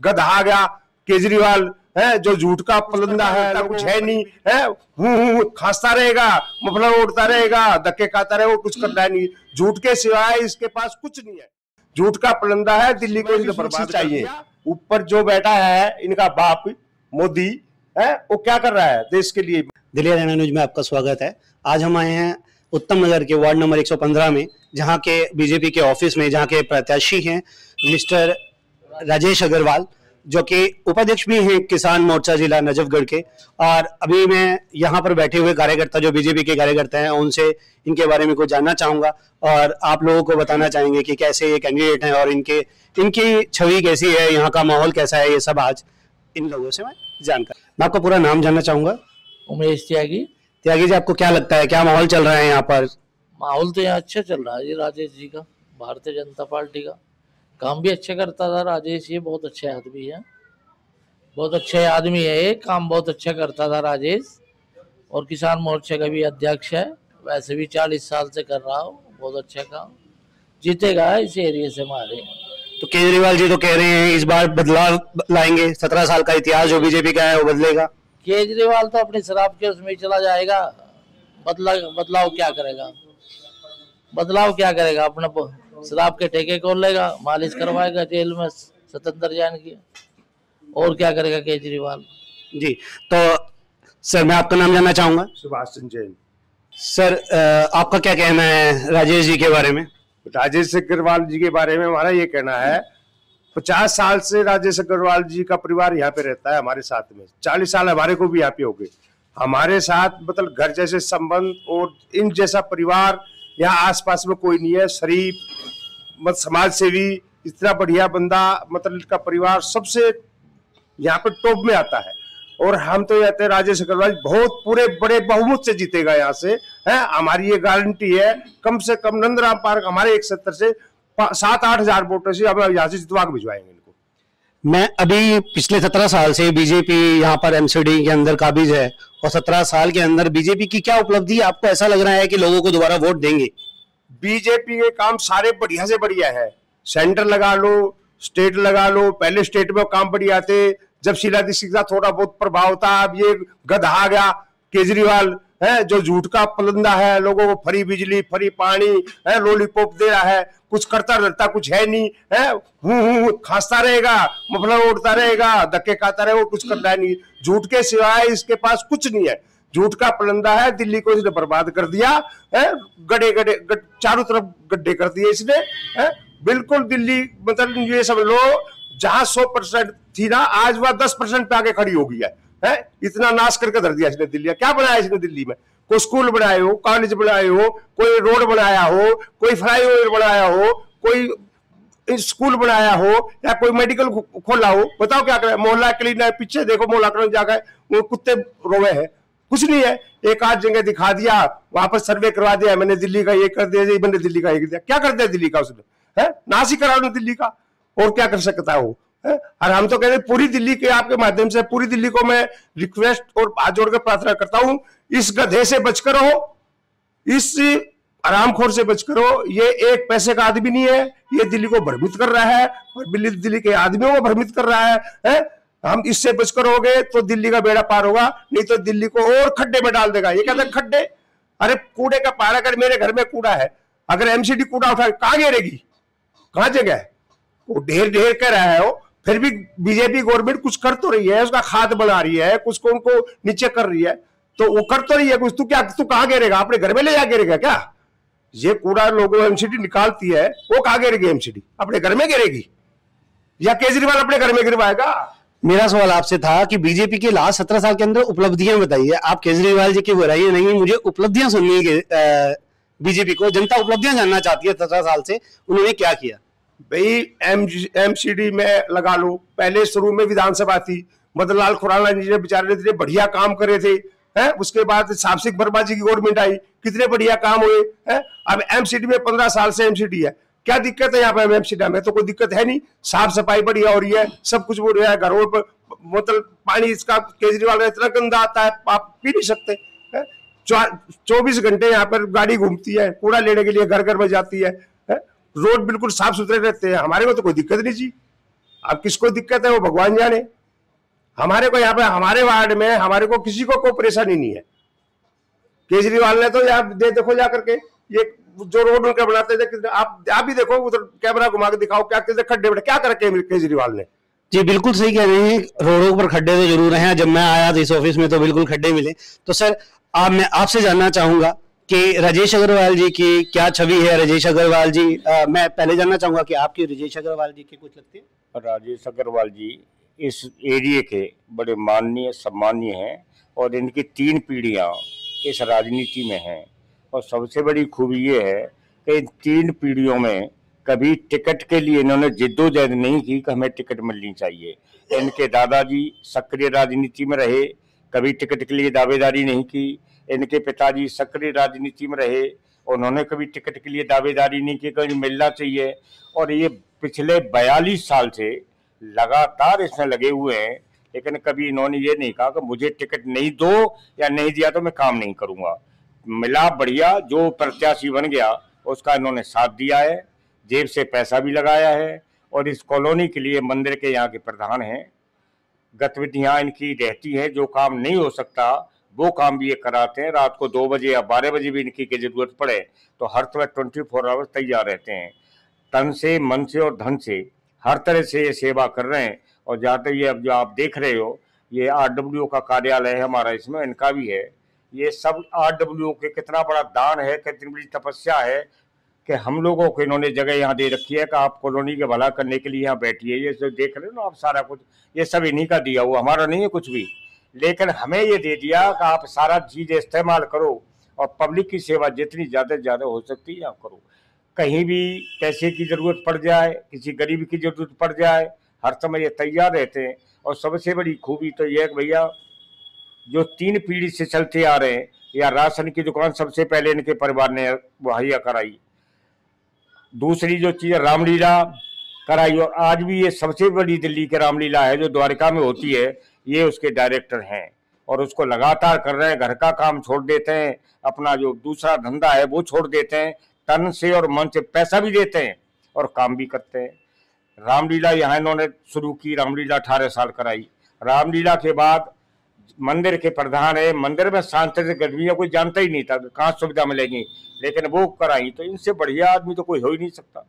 गधा आ गया केजरीवाल है, जो झूठ का पलंदा है, कुछ है नहीं है, खांसता रहेगा, मफलर ओढ़ता रहेगा, धक्के खाता रहेगा, कुछ करना है नहीं, झूठ के सिवाय इसके पास कुछ नहीं है, झूठ का पलंदा है। दिल्ली को इनको बर्बाद चाहिए। ऊपर जो बैठा है इनका बाप मोदी है, वो क्या कर रहा है देश के लिए। दिल्ली हरियाणा न्यूज में आपका स्वागत है। आज हम आए हैं उत्तम नगर के वार्ड नंबर 115 में, जहां के बीजेपी के ऑफिस में, जहां के प्रत्याशी हैं मिस्टर राजेश अग्रवाल, जो कि उपाध्यक्ष भी हैं किसान मोर्चा जिला नजफगढ़ के। और अभी मैं यहाँ पर बैठे हुए कार्यकर्ता, जो बीजेपी के कार्यकर्ता हैं, उनसे इनके बारे में कुछ जानना चाहूंगा और आप लोगों को बताना चाहेंगे कि कैसे ये कैंडिडेट हैं और इनकी छवि कैसी है, यहाँ का माहौल कैसा है। ये सब आज इन लोगों से मैं जानकर, मैं आपका पूरा नाम जानना चाहूंगा। उमेश त्यागी। त्यागी जी, आपको क्या लगता है, क्या माहौल चल रहा है यहाँ पर? माहौल तो यहाँ अच्छा चल रहा है जी। राजेश जी का, भारतीय जनता पार्टी का काम भी अच्छा करता था राजेश। ये बहुत अच्छे आदमी है, बहुत अच्छे आदमी है, ये काम बहुत अच्छा करता था राजेश। और किसान मोर्चे का भी अध्यक्ष है, वैसे भी 40 साल से कर रहा हूँ, बहुत अच्छा काम। जीतेगा इस एरिया से हमारे। तो केजरीवाल जी तो कह रहे हैं इस बार बदलाव लाएंगे, 17 साल का इतिहास जो बीजेपी का है वो बदलेगा। केजरीवाल तो अपनी शराब के उसमें चला जाएगा। बदलाव क्या करेगा? बदलाव क्या करेगा? अपना शराब के ठेके खोल लेगा, मालिश करवाएगा, जेल में स्वतंत्र जान की। और क्या करेगा केजरीवाल जी? तो सर, मैं आपका नाम जानना चाहूंगा। सुभाष चंद्र जैन। सर, आपका क्या कहना है राजेश जी के बारे में? राजेश अग्रवाल जी के बारे में हमारा ये कहना है, 50 साल से राजेश अग्रवाल जी का परिवार यहाँ पे रहता है हमारे साथ में। 40 साल हमारे को भी यहाँ पे हो गए। हमारे साथ मतलब घर जैसे संबंध और इन जैसा परिवार यहाँ आसपास में कोई नहीं है। शरीफ मत समाज सेवी, इतना बढ़िया बंदा, मतलब इसका परिवार सबसे यहाँ पे टॉप में आता है। और हम तो कहते हैं राजेश अग्रवाल बहुत पूरे बड़े बहुमत से जीतेगा यहाँ से, है हमारी ये गारंटी है। कम से कम नंदराम पार्क हमारे 170 से 7-8 हजार वोटों से हम यहाँ से जितवा के भिजवाएंगे इनको। मैं अभी पिछले 17 साल से बीजेपी यहाँ पर एमसीडी के अंदर काबिज है, और 17 साल के अंदर बीजेपी की क्या उपलब्धि आपको ऐसा लग रहा है कि लोगों को दोबारा वोट देंगे? बीजेपी के काम सारे बढ़िया से बढ़िया है। सेंटर लगा लो, स्टेट लगा लो। पहले स्टेट में काम बढ़िया थे, जब शीला दीक्षित का थोड़ा बहुत प्रभाव था। अब ये गधा आ गया केजरीवाल है, जो झूठ का पलंदा है, लोगों को फ्री बिजली, फ्री पानी है, लॉलीपॉप दे रहा है, कुछ करता रहता कुछ है नहीं है, खांसता रहेगा, मफलर ओढ़ता रहेगा, धक्के खाता रहेगा, कुछ करना है नहीं, झूठ के सिवाय इसके पास कुछ नहीं है। झूठ का पलंदा है। दिल्ली को इसने बर्बाद कर दिया है, गड्ढे चारों तरफ गड्ढे कर दिए इसने है। बिल्कुल दिल्ली मतलब ये सब लो, जहां 100% थी ना, आज वह 10% पे आके खड़ी हो गई है। इतना नाश करके धर दिया इसने दिल्ली। क्या बनाया इसने दिल्ली में? कोई स्कूल बनाए हो, कॉलेज बनाए हो, कोई रोड बनाया हो, कोई फ्लाईओवर बनाया हो, कोई स्कूल बनाया हो, या कोई मेडिकल खोला हो? बताओ क्या करे? मोहल्ला क्लीन है, पीछे देखो मोहल्ला क्लीन जाकर वो कुत्ते रोवे हैं, कुछ नहीं है। एक आध जगह दिखा दिया, वहां पर सर्वे करवा दिया, मैंने दिल्ली का ये कर दिया, मैंने दिल्ली का ये कर दिया। क्या कर दिया दिल्ली का उसने? है नाश ही करा दिल्ली का, और क्या कर सकता है वो? और हम तो कहते पूरी दिल्ली के आपके माध्यम से पूरी दिल्ली को मैं रिक्वेस्ट और हाथ जोड़कर प्रार्थना करता हूं, इस गधे से बचकर रहो, इस आरामखोर से बचकर रहो। ये एक पैसे का आदमी नहीं है, ये दिल्ली को भ्रमित कर रहा है और दिल्ली के आदमियों को भ्रमित कर रहा है। हम इससे बचकर रहोगे तो दिल्ली का बेड़ा पार होगा, नहीं तो दिल्ली को और खड्डे में डाल देगा। ये कहते हैं खड्डे, अरे कूड़े का पहाड़, अगर मेरे घर में कूड़ा है, अगर एमसीडी कूड़ा उठा कहां गिरेगी? कहां जगह है? वो ढेर ढेर कर रहा है वो। फिर भी बीजेपी गवर्नमेंट कुछ कर तो रही है, उसका खाद बना रही है, कुछ को उनको नीचे कर रही है, तो वो कर तो रही है कुछ। तू कहां गिरेगा? अपने घर में ले जा गिरेगा क्या? ये कूड़ा लोगों एमसीडी निकालती है, वो कहां गिरेगी एमसीडी? अपने घर में गिरेगी या केजरीवाल अपने घर में गिरवाएगा? मेरा सवाल आपसे था कि बीजेपी के लास्ट 17 साल के अंदर उपलब्धियां बताइए। आप केजरीवाल जी की बुराई नहीं, मुझे उपलब्धियां सुननी है। बीजेपी को जनता उपलब्धियां जानना चाहती है, 17 साल से उन्होंने क्या किया। भाई एमसीडी में लगा लो। पहले शुरू में विधानसभा थी, मदन लाल खुराना जी ने बेचारे ने बढ़िया काम करे थे, है? उसके बाद साहसिक वर्मा जी की गवर्नमेंट आई, कितने बढ़िया काम हुए हैं। अब एमसीडी में 15 साल से एमसीडी है, क्या दिक्कत है यहाँ पे? एमसीडी में तो कोई दिक्कत है नहीं, साफ सफाई बढ़िया हो रही है, सब कुछ हो रहा है। घरों पर मतलब पानी इसका केजरीवाल का इतना गंदा आता है, आप पी नहीं सकते। 24 घंटे यहाँ पर गाड़ी घूमती है, कूड़ा लेने के लिए घर घर में जाती है। रोड बिल्कुल साफ सुथरे रहते हैं, हमारे को तो कोई दिक्कत नहीं जी। अब किसको दिक्कत है वो भगवान जाने। हमारे को यहाँ पे हमारे वार्ड में हमारे को किसी को कोई परेशानी नहीं है। केजरीवाल ने तो यहाँ देखो जा करके ये जो रोड उनके बनाते थे, आप भी देखो उधर कैमरा घुमा के दिखाओ क्या कितने खड्डे बड़े क्या करके केजरीवाल ने। जी बिल्कुल सही कह रहे हैं, रोडों पर खड्डे तो जरूर हैं। जब मैं आया था इस ऑफिस में तो बिल्कुल खड्डे मिले। तो सर मैं आपसे जानना चाहूंगा कि राजेश अग्रवाल जी की क्या छवि है। राजेश अग्रवाल जी मैं पहले जानना चाहूंगा कि आपकी राजेश अग्रवाल जी की कुछ लगती है। राजेश अग्रवाल जी इस एरिया के बड़े माननीय सम्मानीय हैं और इनकी 3 पीढ़ियां इस राजनीति में हैं। और सबसे बड़ी खूबी ये है कि इन 3 पीढ़ियों में कभी टिकट के लिए इन्होंने जिद्दोजहद नहीं की कि हमें टिकट मिलनी चाहिए। इनके दादाजी सक्रिय राजनीति में रहे, कभी टिकट के लिए दावेदारी नहीं की। इनके पिताजी सक्रिय राजनीति में रहे, उन्होंने कभी टिकट के लिए दावेदारी नहीं की कि मिलना चाहिए। और ये पिछले 42 साल से लगातार इसमें लगे हुए हैं, लेकिन कभी इन्होंने ये नहीं कहा कि मुझे टिकट नहीं दो या नहीं दिया तो मैं काम नहीं करूंगा। मिला बढ़िया, जो प्रत्याशी बन गया उसका इन्होंने साथ दिया है, जेब से पैसा भी लगाया है। और इस कॉलोनी के लिए मंदिर के यहाँ के प्रधान हैं, गतिविधियाँ इनकी रहती हैं। जो काम नहीं हो सकता वो काम भी ये कराते हैं। रात को 2 बजे या 12 बजे भी इनकी की जरूरत पड़े तो हर तरह 24 आवर्स तैयार रहते हैं। तन से, मन से और धन से हर तरह से ये सेवा कर रहे हैं। और जहाँ तक ये अब जो आप देख रहे हो ये RWO का कार्यालय है हमारा, इसमें इनका भी है। ये सब RWO के कितना बड़ा दान है, कितनी बड़ी तपस्या है कि हम लोगों को इन्होंने जगह यहाँ दे रखी है कि आप कॉलोनी के भला करने के लिए यहाँ बैठिए। ये जो देख रहे हो ना आप सारा कुछ, ये सब इन्हीं का दिया हुआ, हमारा नहीं है कुछ भी। लेकिन हमें ये दे दिया कि आप सारा चीज़ इस्तेमाल करो और पब्लिक की सेवा जितनी ज़्यादा से ज़्यादा हो सकती है आप करो। कहीं भी पैसे की ज़रूरत पड़ जाए, किसी गरीब की ज़रूरत पड़ जाए, हर समय ये तैयार रहते हैं। और सबसे बड़ी खूबी तो यह है कि भैया जो 3 पीढ़ी से चलते आ रहे हैं, या राशन की दुकान सबसे पहले इनके परिवार ने मुहैया कराई, दूसरी जो चीज़ रामलीला कराई, और आज भी ये सबसे बड़ी दिल्ली की रामलीला है जो द्वारका में होती है, ये उसके डायरेक्टर हैं और उसको लगातार कर रहे हैं। घर का काम छोड़ देते हैं, अपना जो दूसरा धंधा है वो छोड़ देते हैं, तन से और मन से पैसा भी देते हैं और काम भी करते हैं। रामलीला यहाँ इन्होंने शुरू की, रामलीला 18 साल कराई। रामलीला के बाद मंदिर के प्रधान है, मंदिर में सांस्कृतिक गतिविधियां कोई जानता ही नहीं था कहाँ सुविधा मिलेगी, लेकिन वो कराई। तो इनसे बढ़िया आदमी तो कोई हो ही नहीं सकता।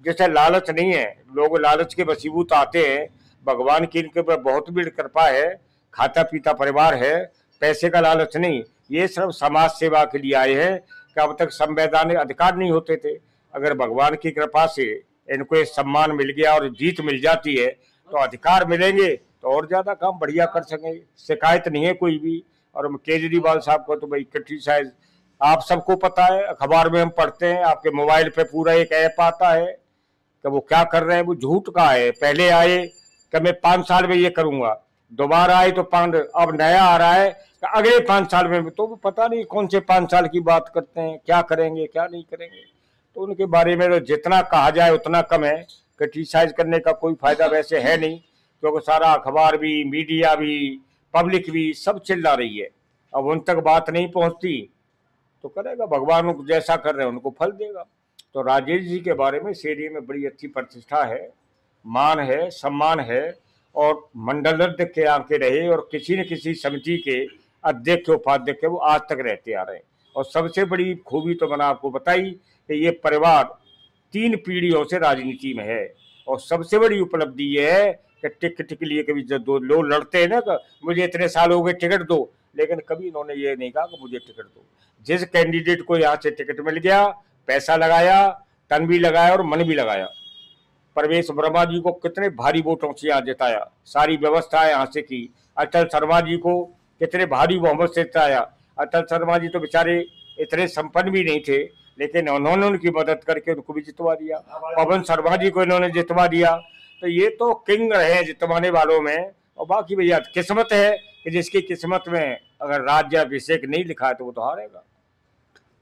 जैसे लालच नहीं है, लोग लालच के वशीभूत आते हैं, भगवान की इनके ऊपर बहुत बड़ी कृपा है, खाता पीता परिवार है, पैसे का लालच नहीं। ये सिर्फ समाज सेवा के लिए आए हैं कि अब तक संवैधानिक अधिकार नहीं होते थे। अगर भगवान की कृपा से इनको ये सम्मान मिल गया और जीत मिल जाती है तो अधिकार मिलेंगे तो और ज्यादा काम बढ़िया कर सकेंगे। शिकायत नहीं है कोई भी। और केजरीवाल साहब को तो भाई क्रिटिसाइज आप सबको पता है, अखबार में हम पढ़ते हैं, आपके मोबाइल पे पूरा एक ऐप आता है कि वो क्या कर रहे हैं। वो झूठ का है, पहले आए कि मैं 5 साल में ये करूंगा, दोबारा आए तो 5, अब नया आ रहा है अगले 5 साल में, तो पता नहीं कौन से 5 साल की बात करते हैं, क्या करेंगे क्या नहीं करेंगे। तो उनके बारे में तो जितना कहा जाए उतना कम है। क्रिटिसाइज करने का कोई फायदा वैसे है नहीं, क्योंकि सारा अखबार भी, मीडिया भी, पब्लिक भी सब चिल्ला रही है। अब उन तक बात नहीं पहुंचती तो करेगा, भगवान जैसा कर रहे हैं उनको फल देगा। तो राजेश जी के बारे में इस एरिया में बड़ी अच्छी प्रतिष्ठा है, मान है, सम्मान है। और मंडल अध्यक्ष के आके रहे और किसी न किसी समिति के अध्यक्ष उपाध्यक्ष वो आज तक रहते आ रहे हैं। और सबसे बड़ी खूबी तो मैंने आपको बताई कि ये परिवार 3 पीढ़ियों से राजनीति में है। और सबसे बड़ी उपलब्धि ये है कि टिकट के लिए कभी जब 2 लोग लड़ते हैं ना कि मुझे इतने साल हो गए टिकट दो, लेकिन कभी इन्होंने ये नहीं कहा कि मुझे टिकट दो। जिस कैंडिडेट को यहाँ से टिकट मिल गया, पैसा लगाया, तन भी लगाया और मन भी लगाया। परवेश वर्मा जी को कितने भारी वोटों से यहाँ जिताया, सारी व्यवस्था यहाँ से की। अटल शर्मा जी को कितने भारी बहुमत से जिताया। अटल शर्मा जी तो बेचारे इतने संपन्न भी नहीं थे, लेकिन उन्होंने उनकी मदद करके उनको भी जितवा दिया। पवन शर्मा जी को इन्होंने जितवा दिया। तो ये तो किंग रहे जितवाने वालों में। और बाकी भैया किस्मत है कि जिसकी किस्मत में अगर राज्याभिषेक नहीं लिखा है तो वो तो हारेगा।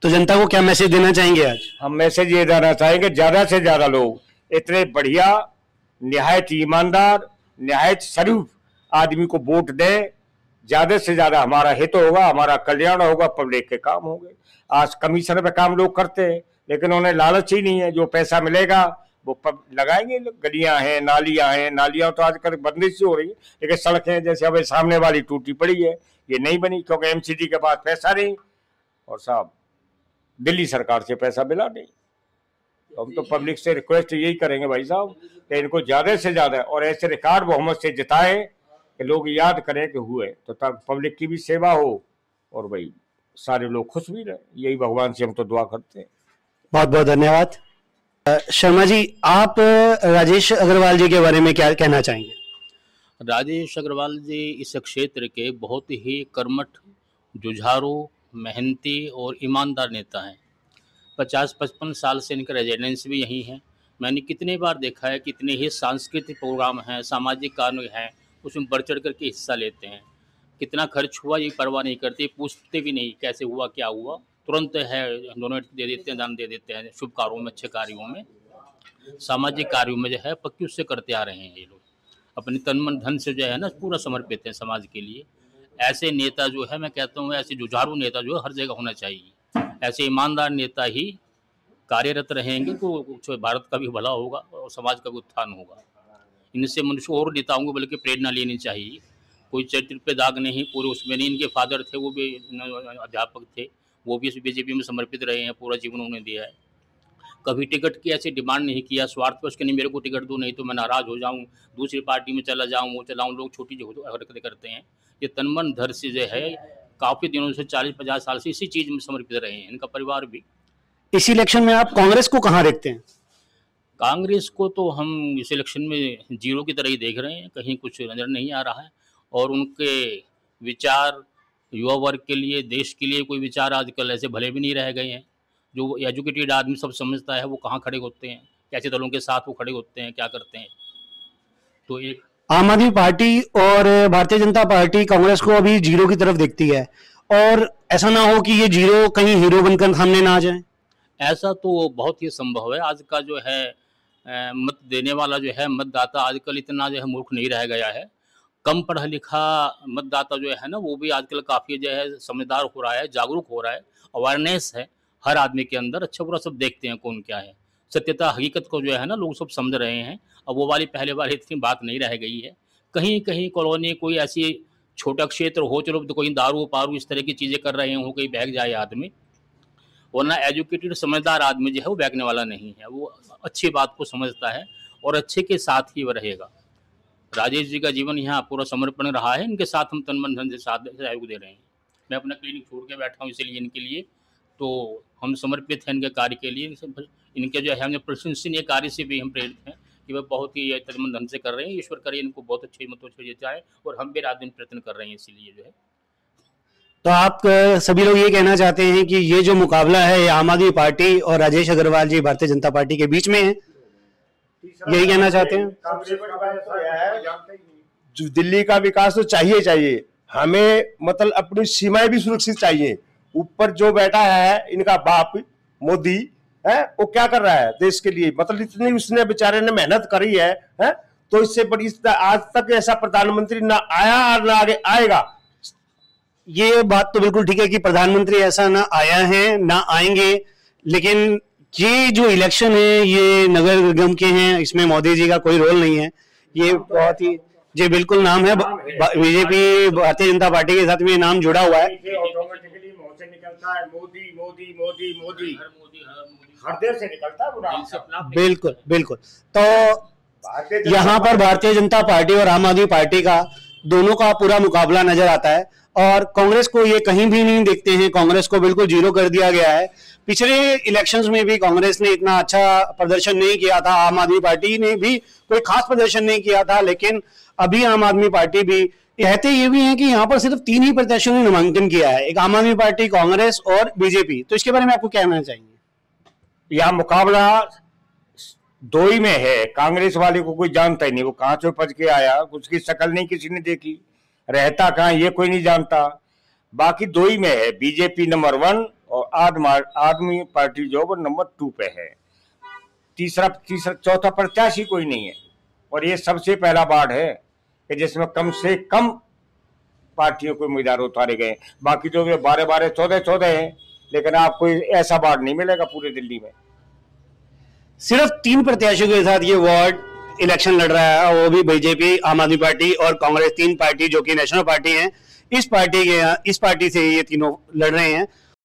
तो जनता को क्या मैसेज देना चाहेंगे आज? हम मैसेज ये देना चाहेंगे, ज्यादा से ज्यादा लोग इतने बढ़िया, निहायत ईमानदार, निहायत शरीफ आदमी को वोट दें। ज्यादा से ज्यादा हमारा हित होगा, हमारा कल्याण होगा, पब्लिक के काम होंगे। आज कमीशन पे काम लोग करते हैं, लेकिन उन्हें लालच ही नहीं है। जो पैसा मिलेगा वो लगाएंगे। गलियां हैं, नालियां हैं, नालियां तो आजकल बनने से हो रही है, लेकिन सड़कें जैसे अब सामने वाली टूटी पड़ी है, ये नहीं बनी क्योंकि एमसीडी के पास पैसा नहीं और साहब दिल्ली सरकार से पैसा मिला नहीं। तो हम तो पब्लिक से रिक्वेस्ट यही करेंगे भाई साहब कि इनको ज्यादा से ज्यादा और ऐसे रिकॉर्ड बहुमत से जिताए कि लोग याद करें कि हुए, तो तब पब्लिक की भी सेवा हो और भाई सारे लोग खुश भी रहे। यही भगवान से हम तो दुआ करते हैं। बहुत बहुत धन्यवाद। शर्मा जी, आप राजेश अग्रवाल जी के बारे में क्या कहना चाहेंगे? राजेश अग्रवाल जी इस क्षेत्र के बहुत ही कर्मठ, जुझारू, मेहनती और ईमानदार नेता हैं। 50-55 साल से इनका रेजिडेंस भी यहीं है। मैंने कितने बार देखा है, कितने ही सांस्कृतिक प्रोग्राम हैं, सामाजिक कार्य हैं, उसमें बढ़ चढ़ करके हिस्सा लेते हैं। कितना खर्च हुआ ये परवाह नहीं करते, पूछते भी नहीं कैसे हुआ क्या हुआ, तुरंत है डोनेट दे देते हैं, दान दे देते हैं। शुभ कार्यों में, अच्छे कार्यों में, सामाजिक कार्यों में जो है पक्की उससे करते आ रहे हैं। ये लोग अपने तन मन धन से जो है ना पूरा समर्पित हैं समाज के लिए। ऐसे नेता जो है, मैं कहता हूँ ऐसे जुझारू नेता जो है हर जगह होना चाहिए। ऐसे ईमानदार नेता ही कार्यरत रहेंगे तो भारत का भी भला होगा और समाज का भी उत्थान होगा। इनसे मनुष्य और नेताओं को बल्कि प्रेरणा लेनी चाहिए। कोई चरित्र पे दाग नहीं, पूरे उसमें नहीं। इनके फादर थे, वो भी अध्यापक थे, वो भी बीजेपी में समर्पित रहे हैं, पूरा जीवन उन्होंने दिया है। कभी टिकट की ऐसी डिमांड नहीं किया स्वार्थवश के नहीं मेरे को टिकट दो, नहीं तो मैं नाराज़ हो जाऊं, दूसरी पार्टी में चला जाऊं, वो चलाऊं। लोग छोटी जो हरकतें करते हैं। ये तन मन धन से जो है काफ़ी दिनों से 40-50 साल से इसी चीज़ में समर्पित रहे हैं, इनका परिवार भी। इस इलेक्शन में आप कांग्रेस को कहाँ देखते हैं? कांग्रेस को तो हम इस इलेक्शन में जीरो की तरह ही देख रहे हैं, कहीं कुछ नज़र नहीं आ रहा है। और उनके विचार युवा वर्ग के लिए, देश के लिए कोई विचार आजकल ऐसे भले भी नहीं रह गए हैं। जो एजुकेटेड आदमी सब समझता है वो कहाँ खड़े होते हैं, कैसे दलों के साथ वो खड़े होते हैं, क्या करते हैं। तो एक आम आदमी पार्टी और भारतीय जनता पार्टी कांग्रेस को अभी जीरो की तरफ देखती है, और ऐसा ना हो कि ये जीरो कहीं हीरो बनकर सामने ना आ जाए। ऐसा तो बहुत ही संभव है। आज का जो है मत देने वाला जो है मतदाता आजकल इतना जो है मूर्ख नहीं रह गया है। कम पढ़ा लिखा मतदाता जो है ना वो भी आजकल काफ़ी जो है समझदार हो रहा है, जागरूक हो रहा है, अवेयरनेस है हर आदमी के अंदर। अच्छा बुरा सब देखते हैं कौन क्या है, सत्यता हकीकत को जो है ना लोग सब समझ रहे हैं। अब वो वाली पहले वाली इतनी बात नहीं रह गई है। कहीं कहीं कॉलोनी कोई ऐसी छोटा क्षेत्र हो, चलो तो कोई दारू पारू इस तरह की चीज़ें कर रहे हो, कहीं बहक जाए आदमी, वरना एजुकेटेड समझदार आदमी जो है वो बहकने वाला नहीं है। वो अच्छी बात को समझता है और अच्छे के साथ ही वो रहेगा। राजेश जी का जीवन यहाँ पूरा समर्पण रहा है, इनके साथ हम तन मन धन से साथ सहयोग दे रहे हैं। मैं अपना क्लिनिक छोड़ के बैठा हूँ इसलिए इनके लिए, तो हम समर्पित हैं इनके कार्य के लिए। इनके जो है हमने प्रशंसनीय कार्य से भी हम प्रेरित हैं कि वह बहुत ही तन मन धन से कर रहे हैं। ईश्वर करिए इनको बहुत अच्छे मतों से जाए, और हम भी रात दिन प्रयत्न कर रहे हैं इसीलिए जो है। तो आप सभी लोग ये कहना चाहते हैं कि ये जो मुकाबला है ये आम आदमी पार्टी और राजेश अग्रवाल जी भारतीय जनता पार्टी के बीच में है, यही कहना चाहते हैं? जो दिल्ली का विकास तो चाहिए, हमें मतलब अपनी सीमाएं भी सुरक्षित चाहिए। ऊपर जो बैठा है इनका बाप मोदी है, वो क्या कर रहा है देश के लिए, मतलब इतनी उसने बेचारे ने मेहनत करी है, तो इससे बड़ी आज तक ऐसा प्रधानमंत्री ना आया और ना आगे आएगा। ये बात तो बिल्कुल ठीक है कि प्रधानमंत्री ऐसा ना आया है ना आएंगे, लेकिन ये जो इलेक्शन है ये नगर निगम के हैं, इसमें मोदी जी का कोई रोल नहीं है। ये बहुत ही जी बिल्कुल नाम है बीजेपी भारतीय जनता पार्टी के साथ में नाम जुड़ा हुआ है। ऑटोमेटिकली मुंह से निकलता है मोदी मोदी मोदी मोदी, हर देर से निकलता है। बिल्कुल बिल्कुल। तो यहाँ पर भारतीय जनता पार्टी और आम आदमी पार्टी का दोनों का पूरा मुकाबला नजर आता है, और कांग्रेस को ये कहीं भी नहीं देखते हैं। कांग्रेस को बिल्कुल जीरो कर दिया गया है। पिछले इलेक्शंस में भी कांग्रेस ने इतना अच्छा प्रदर्शन नहीं किया था, आम आदमी पार्टी ने भी कोई खास प्रदर्शन नहीं किया था, लेकिन अभी आम आदमी पार्टी भी कहते ये भी हैं कि यहाँ पर सिर्फ 3 ही प्रत्याशियों ने नामांकन किया है, एक आम आदमी पार्टी, कांग्रेस और बीजेपी। तो इसके बारे में आपको क्या कहना चाहिए? यह मुकाबला 2 ही में है। कांग्रेस वाले को कोई जानता ही नहीं, वो कहाँ से उपज के आया, उसकी शक्ल नहीं किसी ने देखी, रहता कहाँ ये कोई नहीं जानता। बाकी 2 ही में है, बीजेपी नंबर 1 और आदमी पार्टी जो नंबर 2 पे है। तीसरा चौथा प्रत्याशी कोई नहीं है। और ये सबसे पहला वार्ड है कि जिसमें कम से कम पार्टियों को उम्मीदवार उतारे गए। बाकी जो 12-12, 14-14 हैं, लेकिन आपको ऐसा वार्ड नहीं मिलेगा पूरे दिल्ली में। सिर्फ 3 प्रत्याशियों के साथ ये वार्ड इलेक्शन लड़ रहा है, वो भी बीजेपी, आम आदमी पार्टी और कांग्रेस, 3 पार्टी जो कि नेशनल पार्टी हैं। इस पार्टी से ये तीनों लड़ रहे हैं।